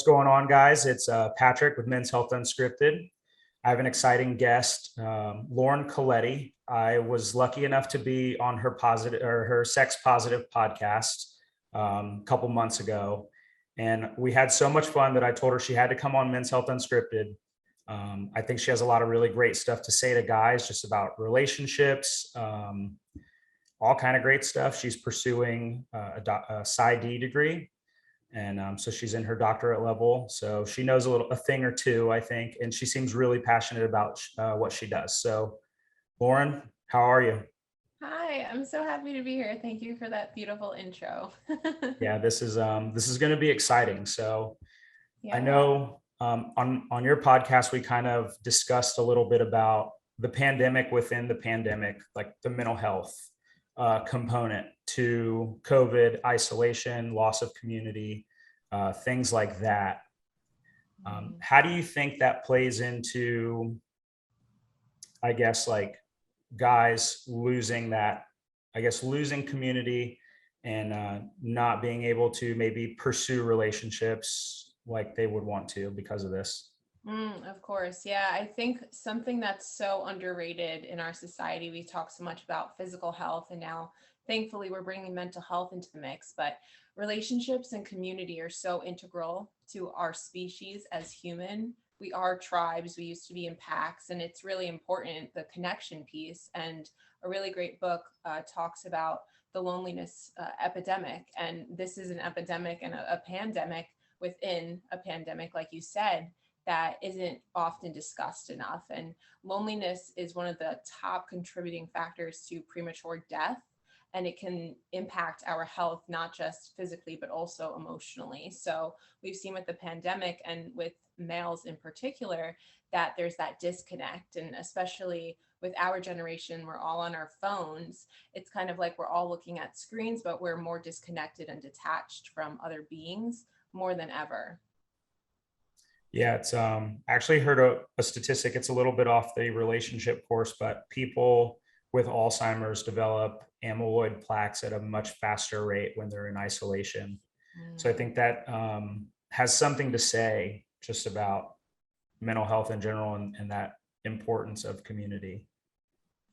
What's going on, guys? It's Patrick with Men's Health Unscripted. I have an exciting guest, Lauren Colletti. I was lucky enough to be on her sex positive podcast a couple months ago, and we had so much fun that I told her she had to come on Men's Health Unscripted. I think she has a lot of really great stuff to say to guys, just about relationships, all kind of great stuff. She's pursuing a PsyD degree. And so she's in her doctorate level. So she knows a thing or two, I think. And she seems really passionate about what she does. So Lauren, how are you? Hi, I'm so happy to be here. Thank you for that beautiful intro. Yeah, this is going to be exciting. So I Yeah. know on your podcast, we kind of discussed a little bit about the pandemic within the pandemic, like the mental health component to COVID, isolation, loss of community, things like that. How do you think that plays into, I guess, like guys losing that, I guess, losing community and not being able to maybe pursue relationships like they would want to because of this? Of course. Yeah. I think something that's so underrated in our society, we talk so much about physical health, and now thankfully we're bringing mental health into the mix, but relationships and community are so integral to our species as human. We are tribes. We used to be in packs, and it's really important, the connection piece. And a really great book talks about the loneliness epidemic. And this is an epidemic and a pandemic within a pandemic, like you said, that isn't often discussed enough. And loneliness is one of the top contributing factors to premature death. And it can impact our health, not just physically, but also emotionally. So we've seen with the pandemic and with males in particular that there's that disconnect. And especially with our generation, we're all on our phones. It's kind of like we're all looking at screens, but we're more disconnected and detached from other beings more than ever. Yeah, it's actually heard a statistic. It's a little bit off the relationship course, but people with Alzheimer's develop amyloid plaques at a much faster rate when they're in isolation. So I Mm. think that has something to say just about mental health in general and that importance of community.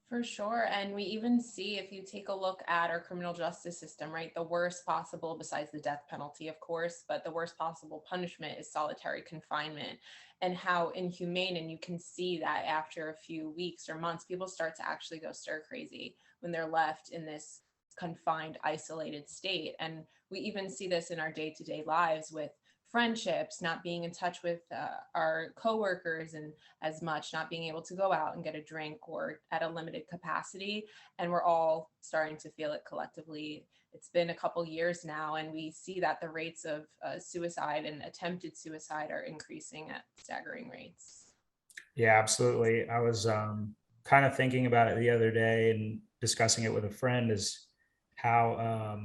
For sure. And we even see, if you take a look at our criminal justice system, right, the worst possible, besides the death penalty, of course, but the worst possible punishment is solitary confinement, and how inhumane. And you can see that after a few weeks or months, people start to actually go stir crazy when they're left in this confined, isolated state. And we even see this in our day to day lives with friendships, not being in touch with our coworkers and as much, not being able to go out and get a drink or at a limited capacity. And we're all starting to feel it collectively. It's been a couple years now, and we see that the rates of suicide and attempted suicide are increasing at staggering rates. Yeah, absolutely. I was kind of thinking about it the other day and discussing it with a friend is how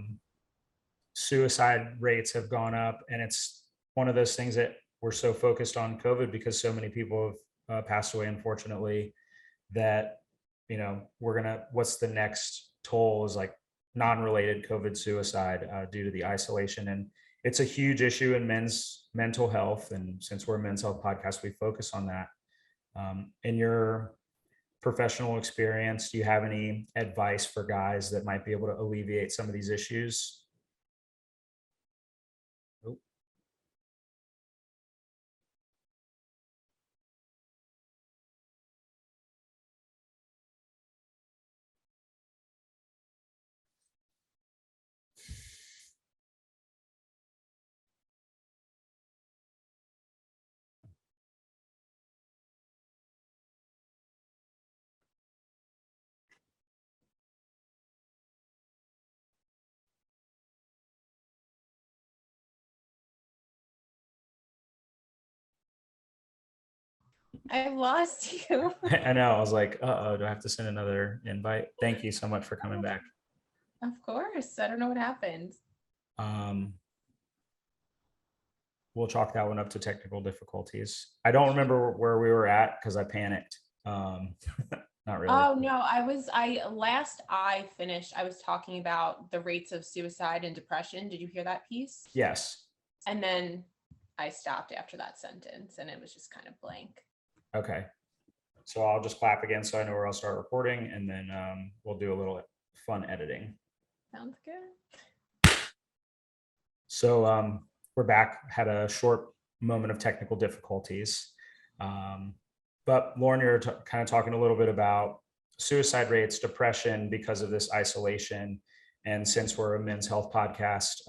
suicide rates have gone up. And it's one of those things that we're so focused on COVID because so many people have passed away, unfortunately, that, what's the next toll is like non-related COVID suicide due to the isolation. And it's a huge issue in men's mental health. And since we're a men's health podcast, we focus on that. In your professional experience, do you have any advice for guys that might be able to alleviate some of these issues? Oh, I've lost you. I know. I was like, uh-oh, do I have to send another invite? Thank you so much for coming back. Of course. I don't know what happened. Um, we'll chalk that one up to technical difficulties. I don't remember where we were at because I panicked. Um, not really. Oh no, I finished, I was talking about the rates of suicide and depression. Did you hear that piece? Yes. And then I stopped after that sentence and it was just kind of blank. Okay. So I'll just clap again so I know where I'll start recording, and then we'll do a little fun editing. Sounds good. So we're back, had a short moment of technical difficulties. But Lauren, you're kind of talking a little bit about suicide rates, depression because of this isolation. And since we're a men's health podcast,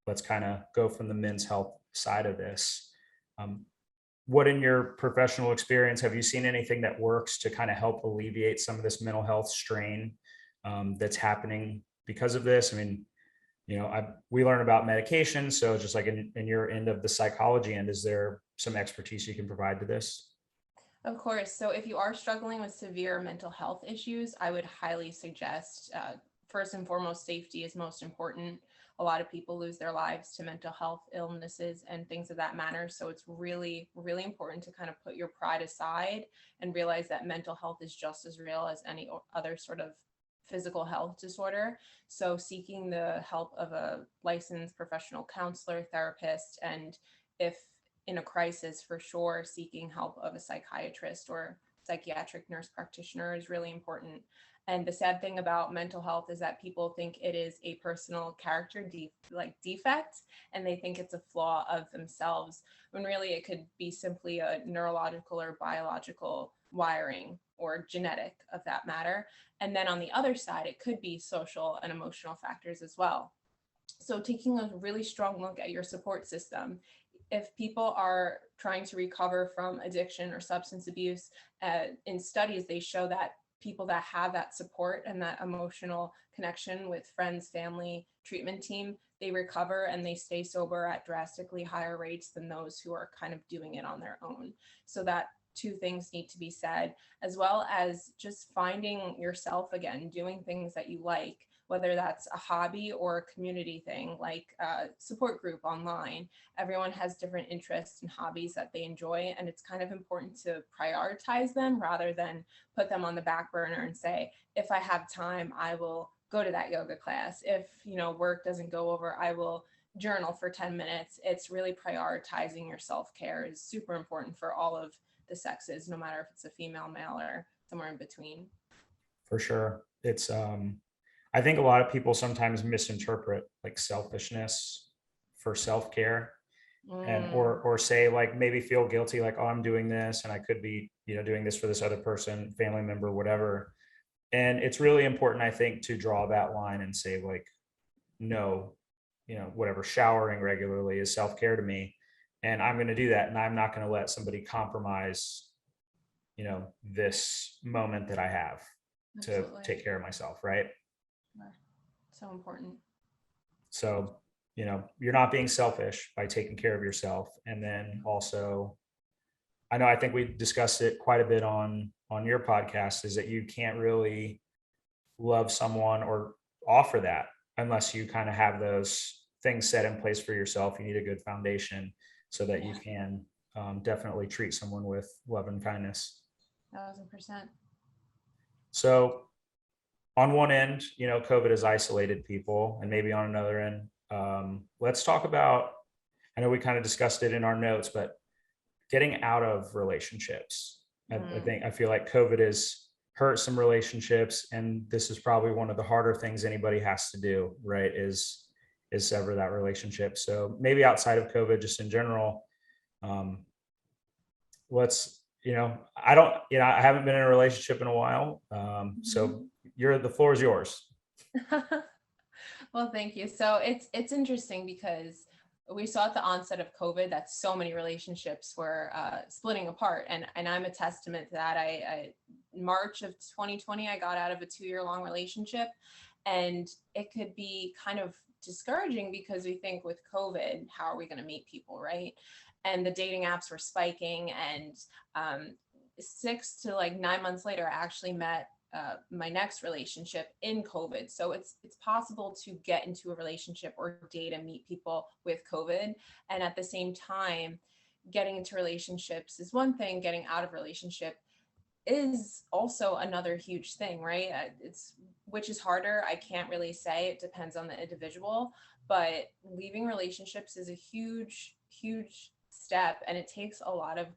let's kind of go from the men's health side of this. What in your professional experience, have you seen anything that works to kind of help alleviate some of this mental health strain that's happening because of this? I mean, we learn about medication. So just like in your end of the psychology end, is there some expertise you can provide to this? Of course. So if you are struggling with severe mental health issues, I would highly suggest, first and foremost, safety is most important. A lot of people lose their lives to mental health illnesses and things of that matter. So it's really, really important to kind of put your pride aside and realize that mental health is just as real as any other sort of physical health disorder. So seeking the help of a licensed professional counselor, therapist, and if in a crisis, for sure, seeking help of a psychiatrist or psychiatric nurse practitioner is really important. And the sad thing about mental health is that people think it is a personal character defect, and they think it's a flaw of themselves, when really it could be simply a neurological or biological wiring or genetic of that matter. And then on the other side, it could be social and emotional factors as well. So taking a really strong look at your support system. If people are trying to recover from addiction or substance abuse, in studies, they show that people that have that support and that emotional connection with friends, family, treatment team, they recover and they stay sober at drastically higher rates than those who are kind of doing it on their own. So that two things need to be said, as well as just finding yourself again, doing things that you like, whether that's a hobby or a community thing, like a support group online. Everyone has different interests and hobbies that they enjoy, and it's kind of important to prioritize them rather than put them on the back burner and say, if I have time, I will go to that yoga class. If, work doesn't go over, I will journal for 10 minutes. It's really prioritizing your self-care is super important for all of the sexes, no matter if it's a female, male, or somewhere in between. For sure. It's, I think a lot of people sometimes misinterpret like selfishness for self-care, and or say like maybe feel guilty, like, oh, I'm doing this and I could be, doing this for this other person, family member, whatever. And it's really important, I think, to draw that line and say like, no, whatever, showering regularly is self-care to me, and I'm going to do that, and I'm not going to let somebody compromise, this moment that I have to Absolutely. take care of myself, right? So important. So, you're not being selfish by taking care of yourself. And then also, I think we discussed it quite a bit on your podcast, is that you can't really love someone or offer that unless you kind of have those things set in place for yourself. You need a good foundation so that you can definitely treat someone with love and kindness. 1000%. So on one end, COVID has isolated people, and maybe on another end, let's talk about, I know we kind of discussed it in our notes, but getting out of relationships. I feel like COVID has hurt some relationships, and this is probably one of the harder things anybody has to do, right? Is sever that relationship. So maybe outside of COVID, just in general, let's, I haven't been in a relationship in a while. So the floor is yours. Well, thank you. So it's interesting because we saw at the onset of COVID that so many relationships were splitting apart, and I'm a testament to that. I March of 2020, I got out of a 2-year-long relationship, and it could be kind of discouraging because we think with COVID, how are we going to meet people, right? And the dating apps were spiking, and 6 to 9 months later, I actually met my next relationship in COVID. So it's possible to get into a relationship or date and meet people with COVID. And at the same time, getting into relationships is one thing, getting out of relationship is also another huge thing, right? Which is harder, I can't really say. It depends on the individual, but leaving relationships is a huge huge step, and it takes a lot of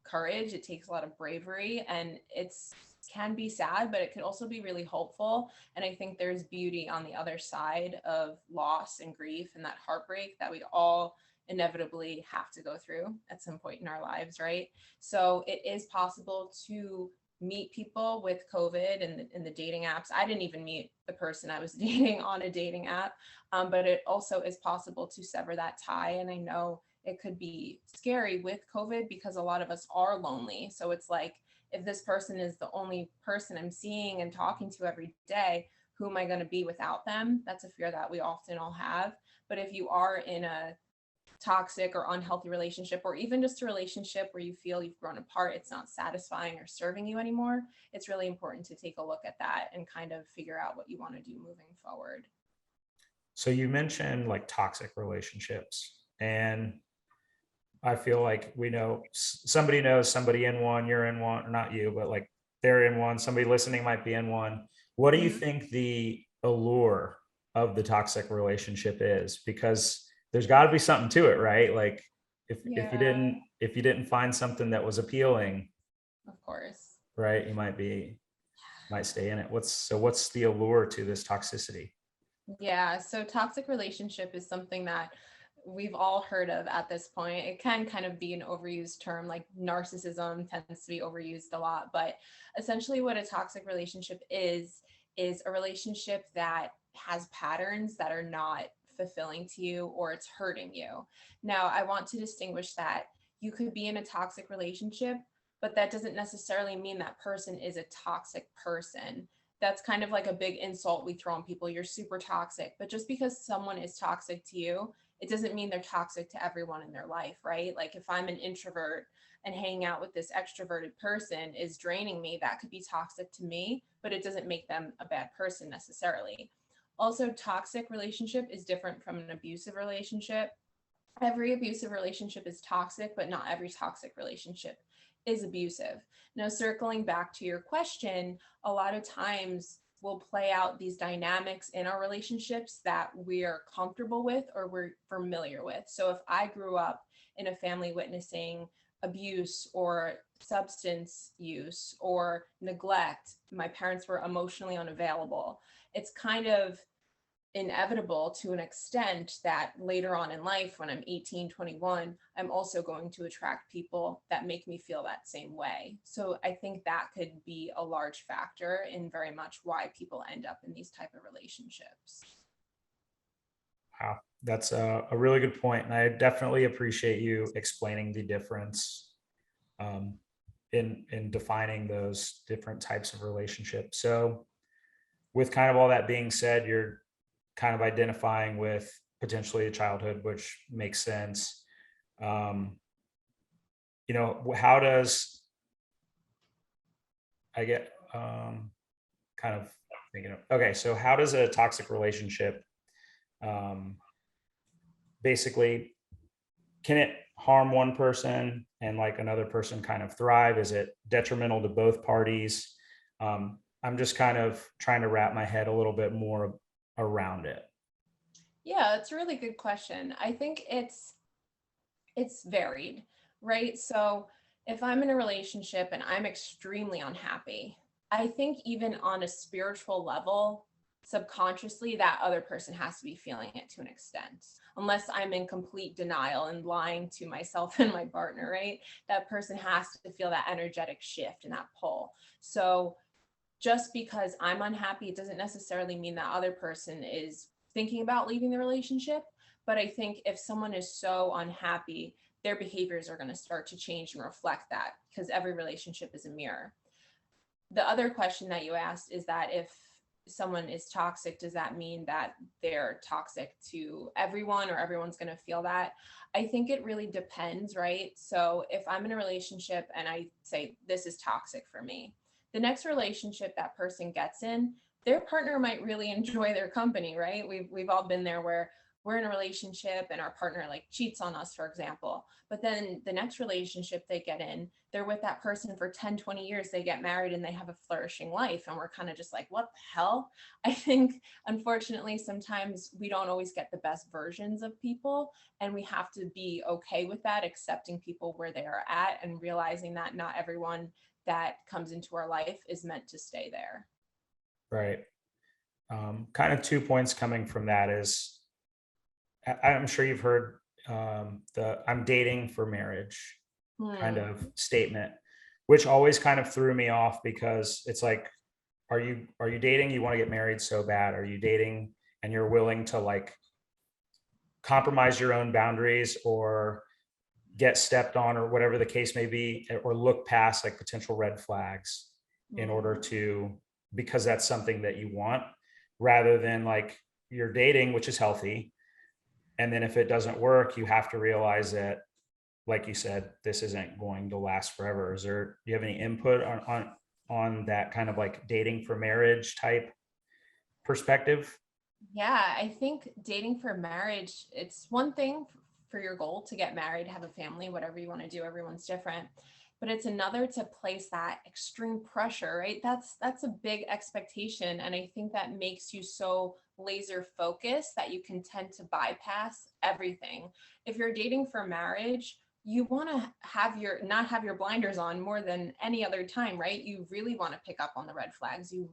courage. It takes a lot of bravery, and it's can be sad, but it can also be really hopeful. And I think there's beauty on the other side of loss and grief and that heartbreak that we all inevitably have to go through at some point in our lives, right? So it is possible to meet people with COVID and in the dating apps. I didn't even meet the person I was dating on a dating app, but it also is possible to sever that tie. And I know it could be scary with COVID because a lot of us are lonely. So it's like, if this person is the only person I'm seeing and talking to every day, who am I going to be without them? That's a fear that we often all have. But if you are in a toxic or unhealthy relationship, or even just a relationship where you feel you've grown apart, it's not satisfying or serving you anymore, it's really important to take a look at that and kind of figure out what you want to do moving forward. So you mentioned like toxic relationships, and I feel like we know somebody knows somebody in one, you're in one, or not you, but like they're in one, somebody listening might be in one. What do you Mhm. think the allure of the toxic relationship is? Because there's got to be something to it, right? Like if you Yeah, didn't find something that was appealing, of course. right, you might stay in it. What's the allure to this toxicity? Yeah, so toxic relationship is something that we've all heard of at this point. It can kind of be an overused term, like narcissism tends to be overused a lot, but essentially what a toxic relationship is a relationship that has patterns that are not fulfilling to you, or it's hurting you. Now, I want to distinguish that you could be in a toxic relationship, but that doesn't necessarily mean that person is a toxic person. That's kind of like a big insult we throw on people. You're super toxic. But just because someone is toxic to you, it doesn't mean they're toxic to everyone in their life, right? Like if I'm an introvert and hanging out with this extroverted person is draining me, that could be toxic to me, but it doesn't make them a bad person necessarily. Also, toxic relationship is different from an abusive relationship. Every abusive relationship is toxic, but not every toxic relationship is abusive. Now, circling back to your question, a lot of times we'll play out these dynamics in our relationships that we're comfortable with or we're familiar with. So if I grew up in a family witnessing abuse or substance use or neglect, my parents were emotionally unavailable, it's kind of inevitable to an extent that later on in life, when I'm 18, 21, I'm also going to attract people that make me feel that same way. So I think that could be a large factor in very much why people end up in these type of relationships. Wow, that's a really good point, and I definitely appreciate you explaining the difference um, in defining those different types of relationships. So, with kind of all that being said, you're kind of identifying with potentially a childhood, which makes sense. Um, how does I get kind of thinking of, okay, so how does a toxic relationship um, basically, can it harm one person and like another person kind of thrive? Is it detrimental to both parties? I'm just kind of trying to wrap my head a little bit more around it. Yeah, it's a really good question. I think it's varied, right? So if I'm in a relationship and I'm extremely unhappy, I think even on a spiritual level, subconsciously, that other person has to be feeling it to an extent. Unless I'm in complete denial and lying to myself and my partner, right? That person has to feel that energetic shift and that pull. So just because I'm unhappy, it doesn't necessarily mean that other person is thinking about leaving the relationship. But I think if someone is so unhappy, their behaviors are going to start to change and reflect that because every relationship is a mirror. The other question that you asked is that if someone is toxic, does that mean that they're toxic to everyone or everyone's going to feel that? I think it really depends, right? So if I'm in a relationship and I say, this is toxic for me, the next relationship that person gets in, their partner might really enjoy their company, right? We've all been there where we're in a relationship and our partner like cheats on us, for example, but then the next relationship they get in, they're with that person for 10, 20 years, they get married and they have a flourishing life. And we're kind of just like, what the hell? I think, unfortunately, sometimes we don't always get the best versions of people. And we have to be okay with that, accepting people where they are at and realizing that not everyone that comes into our life is meant to stay there. Right. Kind of 2 points coming from that is I'm sure you've heard the I'm dating for marriage kind Hmm. of statement, which always kind of threw me off because it's like, are you dating? You want to get married so bad? Are you dating and you're willing to like compromise your own boundaries or get stepped on or whatever the case may be, or look past like potential red flags in order Hmm. to, because that's something that you want, rather than like you're dating, which is healthy. And then if it doesn't work, you have to realize that, like you said, this isn't going to last forever. Is there, do you have any input on that kind of like dating for marriage type perspective? Yeah, I think dating for marriage, it's one thing for your goal to get married, have a family, whatever you want to do, everyone's different. But it's another to place that extreme pressure, right? That's a big expectation. And I think that makes you so laser focused that you can tend to bypass everything. If you're dating for marriage, you want to have your not have your blinders on more than any other time, right? You really want to pick up on the red flags. You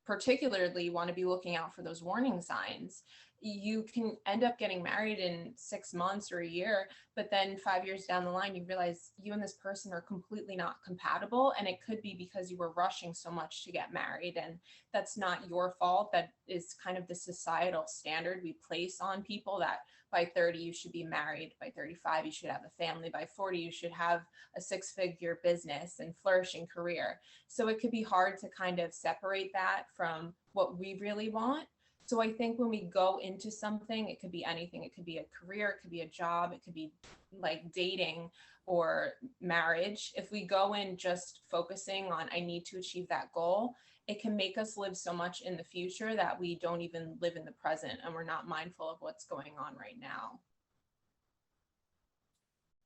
particularly want to be looking out for those warning signs. You can end up getting married in 6 months or a year, but then 5 years down the line, you realize you and this person are completely not compatible. And it could be because you were rushing so much to get married. And that's not your fault. That is kind of the societal standard we place on people that by 30, you should be married. By 35, you should have a family. By 40, you should have a six-figure business and flourishing career. So it could be hard to kind of separate that from what we really want. So I think when we go into something, it could be anything. It could be a career, it could be a job, it could be like dating or marriage. If we go in just focusing on, I need to achieve that goal, it can make us live so much in the future that we don't even live in the present and we're not mindful of what's going on right now.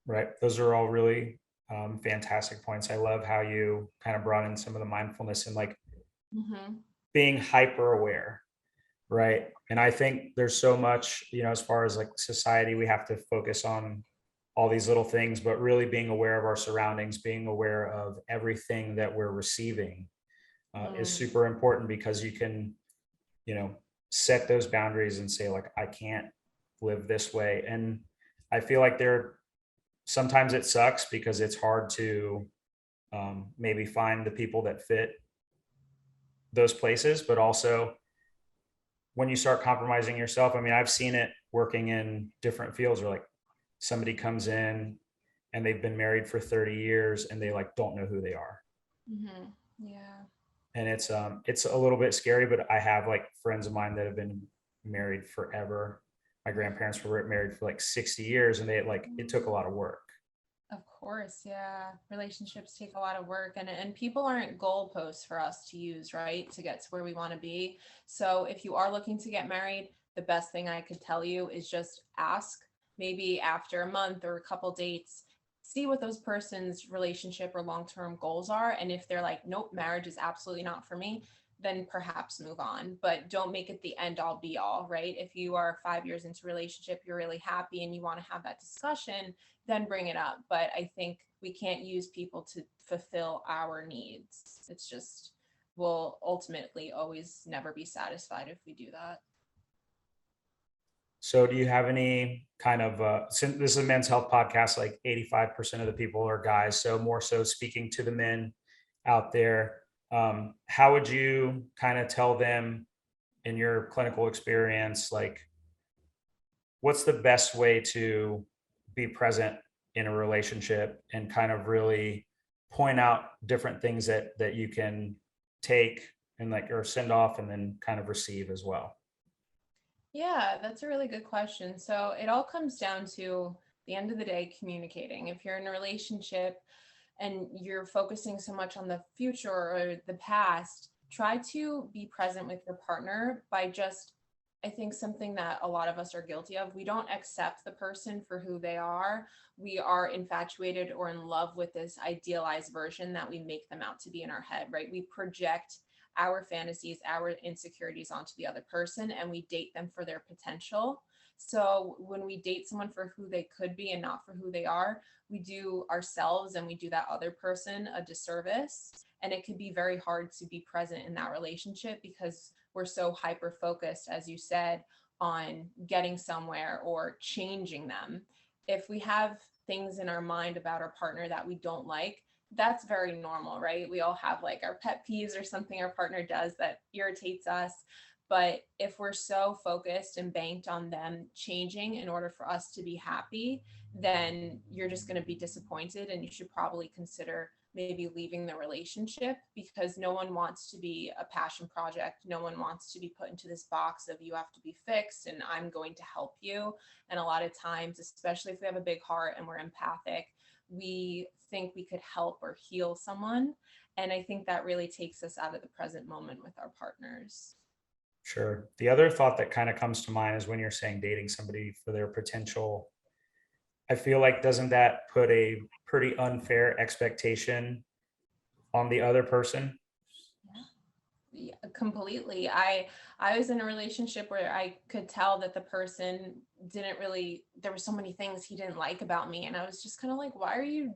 Right. Those are all really fantastic points. I love how you kind of brought in some of the mindfulness and like Mm-hmm. being hyper aware. Right. And I think there's so much, as far as like society, we have to focus on all these little things, but really being aware of our surroundings, being aware of everything that we're receiving is Mm. super important because you can, you know, set those boundaries and say, like, I can't live this way. And I feel like sometimes it sucks because it's hard to maybe find the people that fit those places, but also when you start compromising yourself, I mean, I've seen it working in different fields where like somebody comes in and they've been married for 30 years and they like don't know who they are. Mm-hmm. Yeah. And it's a little bit scary, but I have like friends of mine that have been married forever. My grandparents were married for like 60 years and it took a lot of work. Of course, yeah. Relationships take a lot of work and people aren't goalposts for us to use, right? To get to where we want to be. So if you are looking to get married, the best thing I could tell you is just ask, maybe after a month or a couple dates, see what those person's relationship or long-term goals are. And if they're like, nope, marriage is absolutely not for me, then perhaps move on. But don't make it the end all be all, right? If you are 5 years into a relationship, you're really happy and you want to have that discussion, then bring it up. But I think we can't use people to fulfill our needs. It's just, we'll ultimately always never be satisfied if we do that. So do you have any kind of since this is a men's health podcast, like 85% of the people are guys, so more so speaking to the men out there, how would you kind of tell them in your clinical experience, like what's the best way to be present in a relationship and kind of really point out different things that you can take and like or send off and then kind of receive as well? Yeah, that's a really good question. So it all comes down to the end of the day communicating. If you're in a relationship and you're focusing so much on the future or the past, try to be present with your partner by just I think something that a lot of us are guilty of, we don't accept the person for who they are. We are infatuated or in love with this idealized version that we make them out to be in our head, right? We project our fantasies, our insecurities onto the other person, and we date them for their potential. So when we date someone for who they could be and not for who they are, we do ourselves and we do that other person a disservice. And it can be very hard to be present in that relationship because we're so hyper focused, as you said, on getting somewhere or changing them. If we have things in our mind about our partner that we don't like, that's very normal, right? We all have like our pet peeves or something our partner does that irritates us. But if we're so focused and banked on them changing in order for us to be happy, then you're just going to be disappointed, and you should probably consider maybe leaving the relationship, because no one wants to be a passion project. No one wants to be put into this box of you have to be fixed and I'm going to help you. And a lot of times, especially if we have a big heart and we're empathic, we think we could help or heal someone. And I think that really takes us out of the present moment with our partners. Sure. The other thought that kind of comes to mind is when you're saying dating somebody for their potential, I feel like doesn't that put a pretty unfair expectation on the other person? Yeah, completely. I was in a relationship where I could tell that the person didn't really, there were so many things he didn't like about me, and I was just kind of like, why are you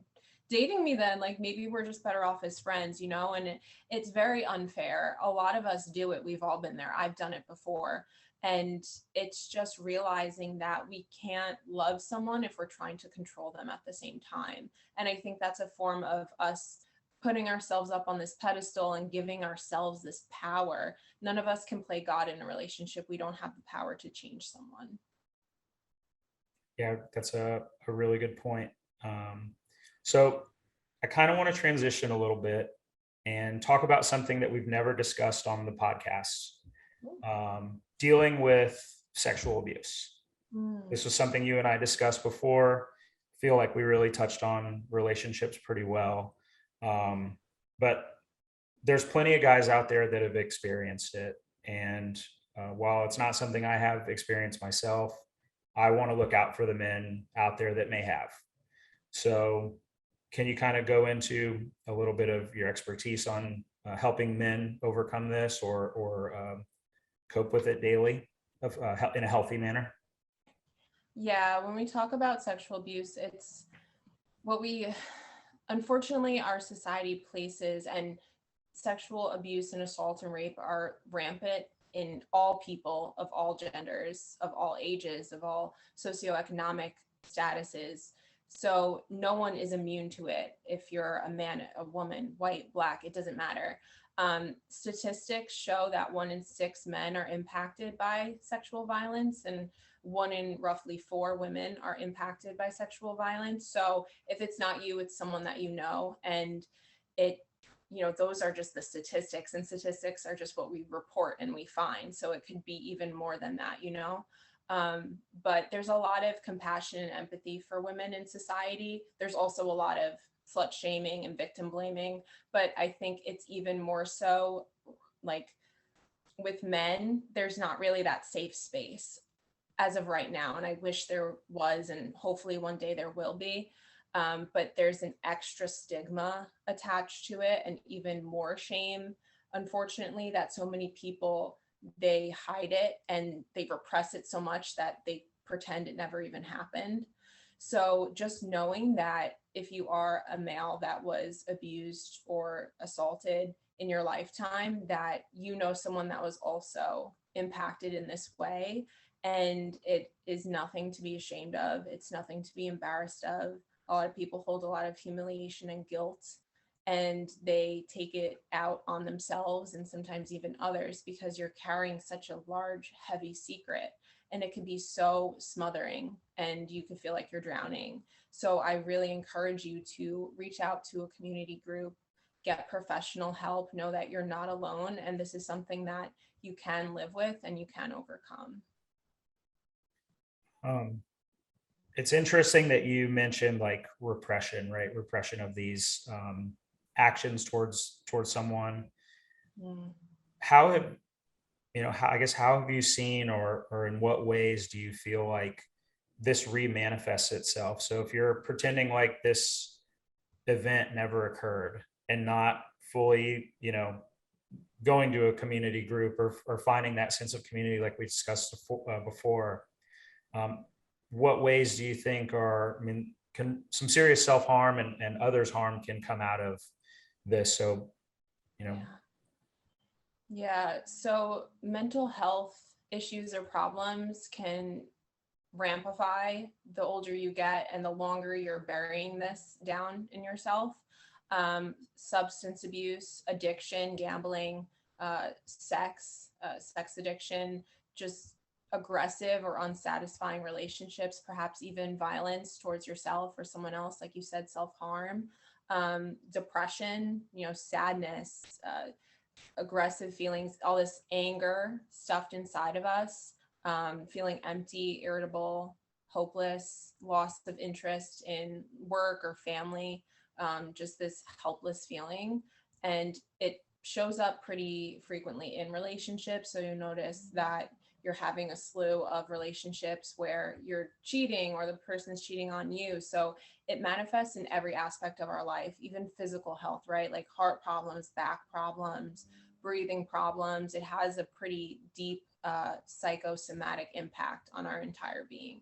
dating me then? Like, maybe we're just better off as friends, you know? And it's very unfair. A lot of us do it. We've all been there. I've done it before. And it's just realizing that we can't love someone if we're trying to control them at the same time. And I think that's a form of us putting ourselves up on this pedestal and giving ourselves this power. None of us can play God in a relationship. We don't have the power to change someone. Yeah, that's a really good point. So I kind of want to transition a little bit and talk about something that we've never discussed on the podcast, dealing with sexual abuse. This was something you and I discussed before. I feel like we really touched on relationships pretty well. But there's plenty of guys out there that have experienced it. And while it's not something I have experienced myself, I want to look out for the men out there that may have. So, can you kind of go into a little bit of your expertise on helping men overcome this or cope with it daily in a healthy manner? Yeah, when we talk about sexual abuse, it's what we, unfortunately, our society places, and sexual abuse and assault and rape are rampant in all people of all genders, of all ages, of all socioeconomic statuses. So no one is immune to it. If you're a man, a woman, white, black, it doesn't matter. Statistics show that 1 in 6 men are impacted by sexual violence, and 1 in roughly 4 women are impacted by sexual violence. So if it's not you, it's someone that you know. And it, those are just the statistics, and statistics are just what we report and we find. So it could be even more than that. But there's a lot of compassion and empathy for women in society. There's also a lot of slut shaming and victim blaming, but I think it's even more so like with men, there's not really that safe space as of right now. And I wish there was, and hopefully one day there will be. But there's an extra stigma attached to it, and even more shame, unfortunately, that so many people, they hide it and they repress it so much that they pretend it never even happened. So just knowing that if you are a male that was abused or assaulted in your lifetime, that someone that was also impacted in this way, and it is nothing to be ashamed of. It's nothing to be embarrassed of. A lot of people hold a lot of humiliation and guilt, and they take it out on themselves and sometimes even others, because you're carrying such a large, heavy secret, and it can be so smothering and you can feel like you're drowning. So I really encourage you to reach out to a community group, get professional help, know that you're not alone, and this is something that you can live with and you can overcome. It's interesting that you mentioned like repression, right? Repression of these actions towards someone. How have I guess, how have you seen, or in what ways do you feel like this re-manifests itself? So if you're pretending like this event never occurred and not fully, going to a community group, or finding that sense of community like we discussed before, um, what ways do you think can some serious self-harm and others harm can come out of this? So, you know, Yeah. Yeah. So mental health issues or problems can rampify the older you get and the longer you're burying this down in yourself. Substance abuse, addiction, gambling, sex addiction, just aggressive or unsatisfying relationships, perhaps even violence towards yourself or someone else, like you said, self-harm, depression, sadness, aggressive feelings, all this anger stuffed inside of us, feeling empty, irritable, hopeless, loss of interest in work or family, just this helpless feeling. And it shows up pretty frequently in relationships. So you notice that you're having a slew of relationships where you're cheating or the person's cheating on you. So it manifests in every aspect of our life, even physical health, right? Like heart problems, back problems, breathing problems. It has a pretty deep psychosomatic impact on our entire being.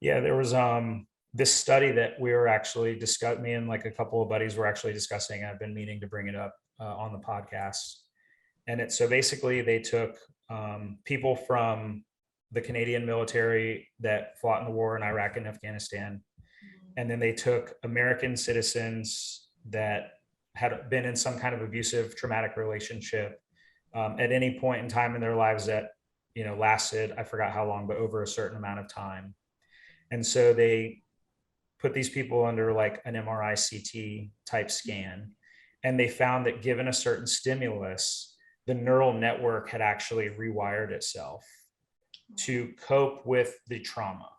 yeah, there was this study that we were actually discussing. Me and like a couple of buddies were actually discussing. I've been meaning to bring it up on the podcast. And so basically they took people from the Canadian military that fought in the war in Iraq and Afghanistan, and then they took American citizens that had been in some kind of abusive, traumatic relationship at any point in time in their lives that lasted, I forgot how long, but over a certain amount of time. And so they put these people under like an MRI CT type scan, and they found that given a certain stimulus, the neural network had actually rewired itself to cope with the trauma.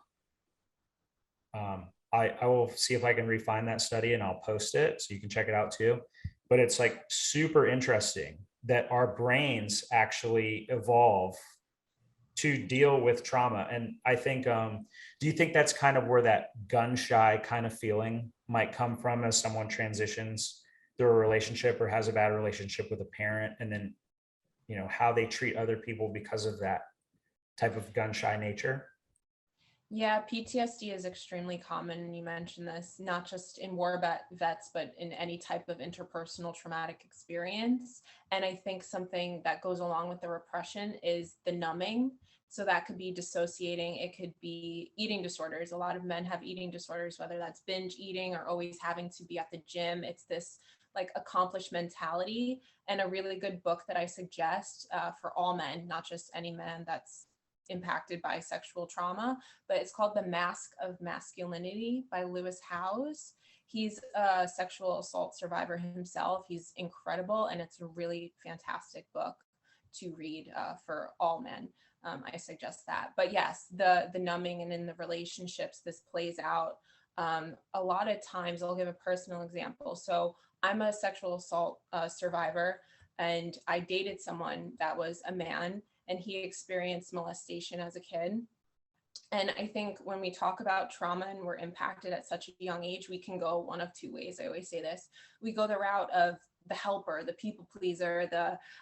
I will see if I can refine that study and I'll post it so you can check it out too. But it's like super interesting that our brains actually evolve to deal with trauma. And I think, do you think that's kind of where that gun shy kind of feeling might come from as someone transitions through a relationship or has a bad relationship with a parent, and then, how they treat other people because of that type of gun shy nature? Yeah, PTSD is extremely common. And you mentioned this, not just in vets, but in any type of interpersonal traumatic experience. And I think something that goes along with the repression is the numbing. So that could be dissociating. It could be eating disorders. A lot of men have eating disorders, whether that's binge eating or always having to be at the gym. It's this like accomplished mentality. And a really good book that I suggest for all men, not just any man that's impacted by sexual trauma, but it's called The Mask of Masculinity by Lewis Howes. He's a sexual assault survivor himself. He's incredible, and it's a really fantastic book to read for all men. I suggest that. But yes, the numbing, and in the relationships, this plays out. A lot of times, I'll give a personal example. So I'm a sexual assault survivor, and I dated someone that was a man, and he experienced molestation as a kid. And I think when we talk about trauma and we're impacted at such a young age, we can go one of two ways. I always say this. We go the route of the helper, the people pleaser,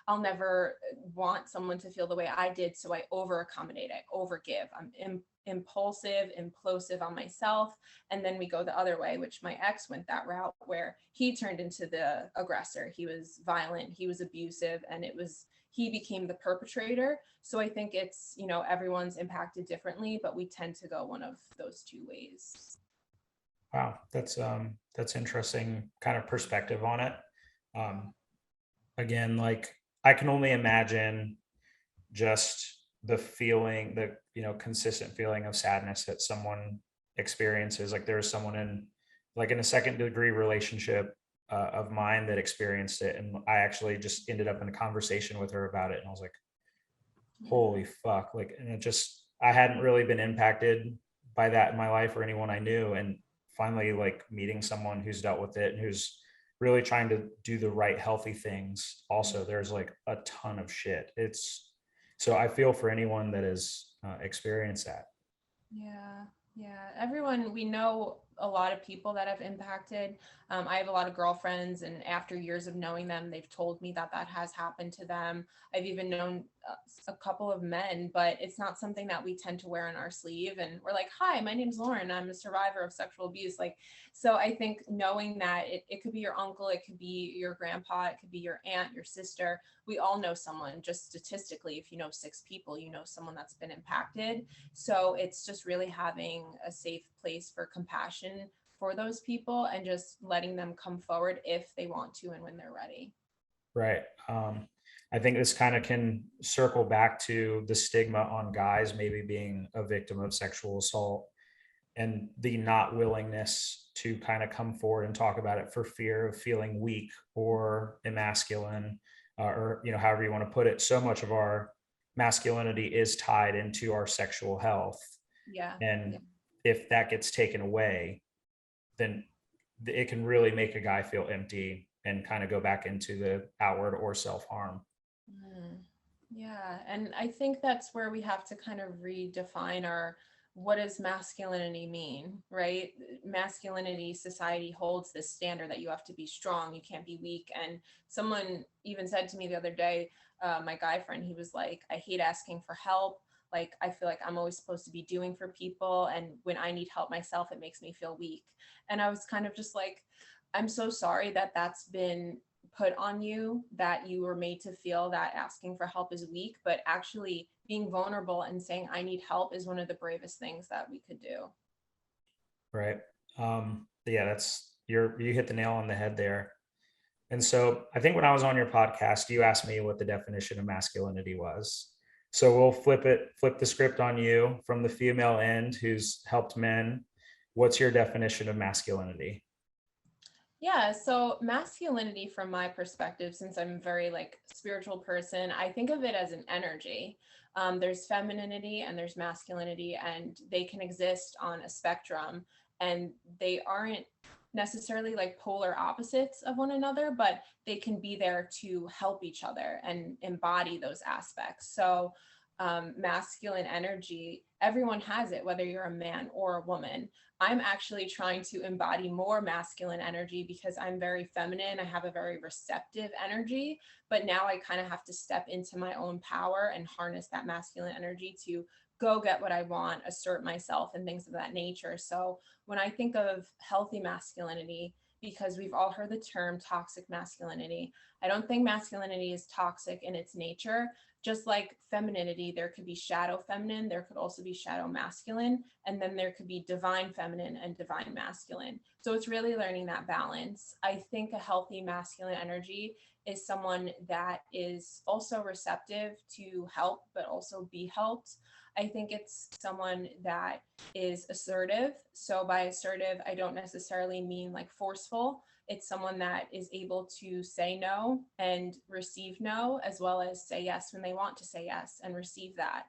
I'll never want someone to feel the way I did, so I over accommodate, I overgive. I'm impulsive, implosive on myself. And then we go the other way, which my ex went that route, where he turned into the aggressor. He was violent, he was abusive, and he became the perpetrator. So I think it's, everyone's impacted differently, but we tend to go one of those two ways. Wow, that's interesting kind of perspective on it. Um, Again, like, I can only imagine just the feeling, the consistent feeling of sadness that someone experiences. Like, there's someone in a second degree relationship of mine that experienced it, and I actually just ended up in a conversation with her about it, and I was like, holy fuck. Like, and I hadn't really been impacted by that in my life or anyone I knew. And finally, like, meeting someone who's dealt with it and who's really trying to do the right healthy things, also there's like a ton of shit. It's so I feel for anyone that has experienced that. Yeah, yeah. Everyone, we know a lot of people that have impacted. I have a lot of girlfriends, and after years of knowing them, they've told me that that has happened to them. I've even known a couple of men, but it's not something that we tend to wear on our sleeve. And we're like, hi, my name's Lauren. I'm a survivor of sexual abuse. Like, so I think knowing that it could be your uncle, it could be your grandpa, it could be your aunt, your sister. We all know someone. Just statistically, if you know 6 people, you know someone that's been impacted. So it's just really having a safe place for compassion for those people and just letting them come forward if they want to and when they're ready. Right. I think this kind of can circle back to the stigma on guys maybe being a victim of sexual assault and the not willingness to kind of come forward and talk about it for fear of feeling weak or emasculine, or however you want to put it. So much of our masculinity is tied into our sexual health, Yeah. and if that gets taken away, then it can really make a guy feel empty and kind of go back into the outward or self-harm. Mm, yeah. And I think that's where we have to kind of redefine our what does masculinity mean, right? Masculinity society holds this standard that you have to be strong, you can't be weak. And someone even said to me the other day, my guy friend, he was like, I hate asking for help. Like, I feel like I'm always supposed to be doing for people. And when I need help myself, it makes me feel weak. And I was kind of just like, I'm so sorry that that's been put on you, that you were made to feel that asking for help is weak, but actually being vulnerable and saying I need help is one of the bravest things that we could do. Right. Yeah, you hit the nail on the head there. And so I think when I was on your podcast, you asked me what the definition of masculinity was. So we'll flip the script on you from the female end who's helped men. What's your definition of masculinity? Yeah, so masculinity from my perspective, since I'm a very like spiritual person, I think of it as an energy. There's femininity and there's masculinity, and they can exist on a spectrum, and they aren't necessarily like polar opposites of one another, but they can be there to help each other and embody those aspects. So masculine energy, everyone has it, whether you're a man or a woman. I'm actually trying to embody more masculine energy because I'm very feminine. I have a very receptive energy, but now I kind of have to step into my own power and harness that masculine energy to go get what I want, assert myself, and things of that nature. So when I think of healthy masculinity, because we've all heard the term toxic masculinity, I don't think masculinity is toxic in its nature. Just like femininity, there could be shadow feminine, there could also be shadow masculine, and then there could be divine feminine and divine masculine. So it's really learning that balance. I think a healthy masculine energy is someone that is also receptive to help, but also be helped. I think it's someone that is assertive. So by assertive, I don't necessarily mean like forceful. It's someone that is able to say no and receive no, as well as say yes when they want to say yes and receive that.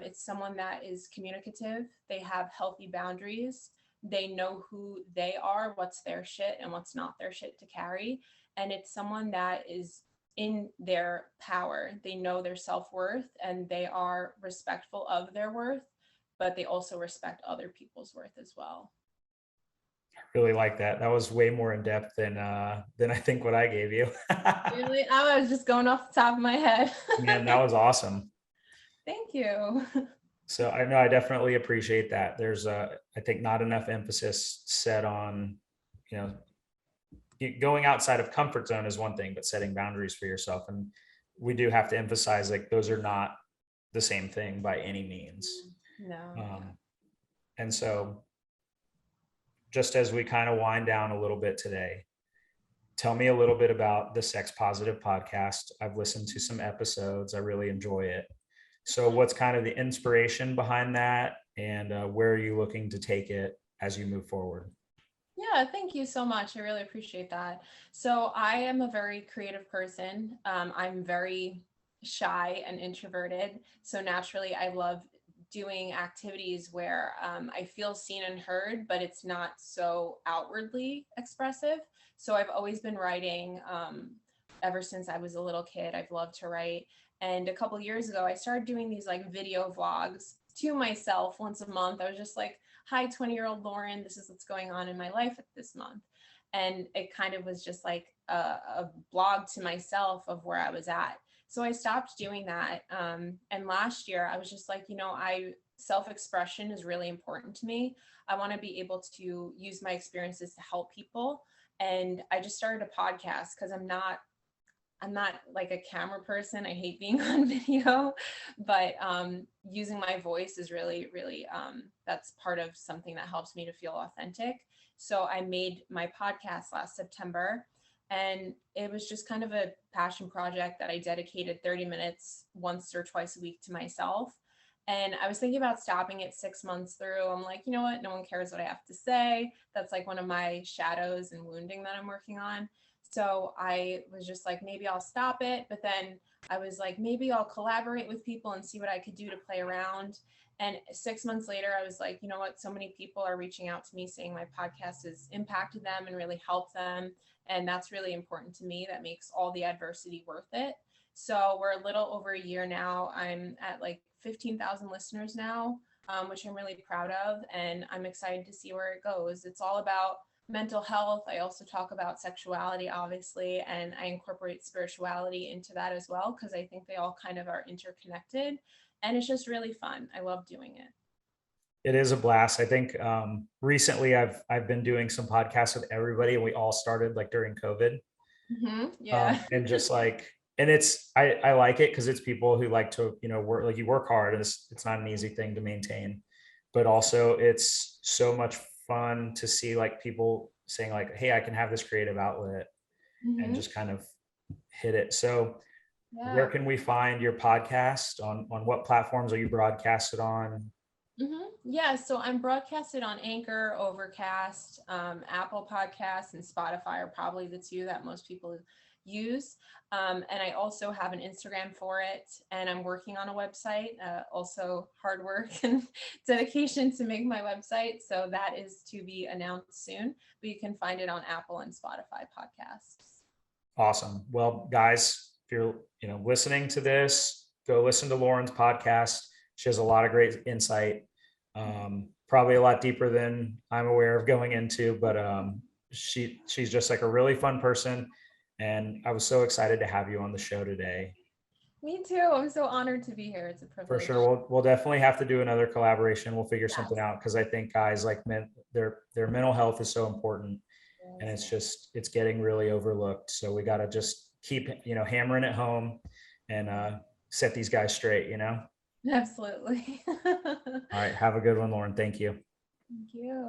It's someone that is communicative. They have healthy boundaries. They know who they are, what's their shit and what's not their shit to carry. And it's someone that is in their power. They know their self-worth and they are respectful of their worth, but they also respect other people's worth as well. Really like that. That was way more in depth than I think what I gave you. Really? I was just going off the top of my head. Man, that was awesome. Thank you. So I know I definitely appreciate that. There's I think not enough emphasis set on, you know, going outside of comfort zone is one thing, but setting boundaries for yourself. And we do have to emphasize like those are not the same thing by any means. No, yeah. Um, and so just as we kind of wind down a little bit today, tell me a little bit about the Sex Positive podcast. I've listened to some episodes. I really enjoy it. So what's kind of the inspiration behind that, and where are you looking to take it as you move forward? Yeah, thank you so much. I really appreciate that. So I am a very creative person. I'm very shy and introverted. So naturally, I love doing activities where I feel seen and heard, but it's not so outwardly expressive. So I've always been writing ever since I was a little kid. I've loved to write. And a couple years ago, I started doing these like video vlogs to myself once a month. I was just like, hi, 20-year-old Lauren, this is what's going on in my life this month. And it kind of was just like a blog to myself of where I was at. So I stopped doing that. And last year I was just like, self-expression is really important to me. I want to be able to use my experiences to help people. And I just started a podcast because I'm not like a camera person. I hate being on video, but using my voice is really, really, that's part of something that helps me to feel authentic. So I made my podcast last September, and it was just kind of a passion project that I dedicated 30 minutes once or twice a week to myself. And I was thinking about stopping it 6 months through. I'm like, you know what? No one cares what I have to say. That's like one of my shadows and wounding that I'm working on. So I was just like, maybe I'll stop it. But then I was like, maybe I'll collaborate with people and see what I could do to play around. And 6 months later, I was like, you know what? So many people are reaching out to me saying my podcast has impacted them and really helped them. And that's really important to me. That makes all the adversity worth it. So we're a little over a year now. I'm at like 15,000 listeners now, which I'm really proud of. And I'm excited to see where it goes. It's all about mental health. I also talk about sexuality, obviously, and I incorporate spirituality into that as well, because I think they all kind of are interconnected. And it's just really fun. I love doing it. It is a blast. I think recently I've been doing some podcasts with everybody, and we all started like during COVID. Yeah. And just like, and I like it because it's people who like to, work, like you work hard, and it's not an easy thing to maintain, but also it's so much fun to see like people saying like, hey, I can have this creative outlet and just kind of hit it. So where Yeah. can we find your podcast? On what platforms are you broadcasted on? Yeah, so I'm broadcasted on Anchor, Overcast, Apple Podcasts, and Spotify are probably the two that most people use. And I also have an Instagram for it, and I'm working on a website, also hard work and dedication to make my website. So that is to be announced soon, but you can find it on Apple and Spotify podcasts. Awesome. Well, guys, if you're listening to this, go listen to Lauren's podcast. She has a lot of great insight. Probably a lot deeper than I'm aware of going into, but she's just like a really fun person, and I was so excited to have you on the show today. Me too. I'm so honored to be here. It's a For privilege. sure, we'll definitely have to do another collaboration. We'll figure Yes. something out, because I think guys like their mental health is so important, and Yes. it's getting really overlooked. So we got to just keep hammering it home and set these guys straight. Absolutely. All right, have a good one, Lauren. Thank you. Thank you.